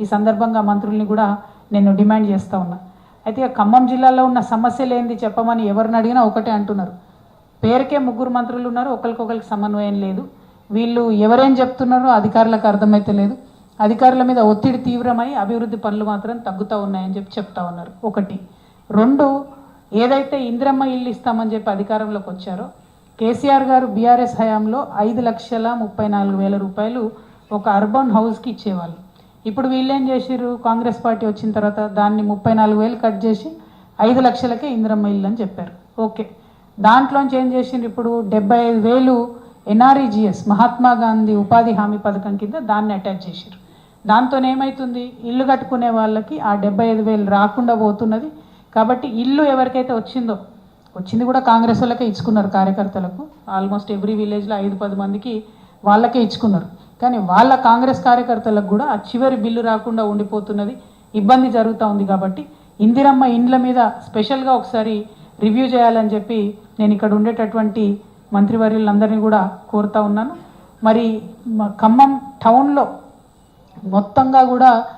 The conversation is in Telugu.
ఈ సందర్భంగా మంత్రుల్ని కూడా నేను డిమాండ్ చేస్తూ ఉన్నా. అయితే ఖమ్మం జిల్లాలో ఉన్న సమస్యలు ఏంది చెప్పమని ఎవరిని అడిగినా ఒకటే అంటున్నారు, పేరుకే ముగ్గురు మంత్రులు ఉన్నారు, ఒకరికొకరికి సమన్వయం లేదు, వీళ్ళు ఎవరేం చెప్తున్నారో అధికారులకు అర్థమైతే లేదు, అధికారుల మీద ఒత్తిడి తీవ్రమై అభివృద్ధి పనులు మాత్రం తగ్గుతూ ఉన్నాయని చెప్తా ఉన్నారు. ఒకటి. రెండు, ఏదైతే ఇందిరమ్మ ఇల్లు ఇస్తామని చెప్పి అధికారంలోకి వచ్చారో కేసీఆర్ గారు బీఆర్ఎస్ హయాంలో 5,34,000 రూపాయలు ఒక అర్బన్ హౌస్కి ఇచ్చేవాళ్ళు. ఇప్పుడు వీళ్ళేం చేసిర్రు, కాంగ్రెస్ పార్టీ వచ్చిన తర్వాత దాన్ని 34,000 కట్ చేసి 5 లక్షలకే ఇందిరమ్మ ఇల్లు అని చెప్పారు. ఓకే, దాంట్లోంచి ఏం చేసిండ్రు, ఇప్పుడు 75,000 ఎన్ఆర్ఈజీఎస్ మహాత్మా గాంధీ ఉపాధి హామీ పథకం కింద దాన్ని అటాచ్ చేసిర్రు. దాంతో ఏమవుతుంది, ఇల్లు కట్టుకునే వాళ్ళకి ఆ 75,000 రాకుండా పోతున్నది. కాబట్టి ఇల్లు ఎవరికైతే వచ్చింది కూడా కాంగ్రెస్ వాళ్ళకే ఇచ్చుకున్నారు, కార్యకర్తలకు ఆల్మోస్ట్ ఎవ్రీ విలేజ్లో 5-10 మందికి వాళ్ళకే ఇచ్చుకున్నారు. కానీ వాళ్ళ కాంగ్రెస్ కార్యకర్తలకు కూడా ఆ చివరి బిల్లు రాకుండా ఉండిపోతున్నది, ఇబ్బంది జరుగుతూ ఉంది. కాబట్టి ఇందిరమ్మ ఇండ్ల మీద స్పెషల్గా ఒకసారి రివ్యూ చేయాలని చెప్పి నేను ఇక్కడ ఉండేటటువంటి మంత్రివర్యులందరినీ కూడా కోరుతా ఉన్నాను. మరి ఖమ్మం టౌన్లో మొత్తంగా కూడా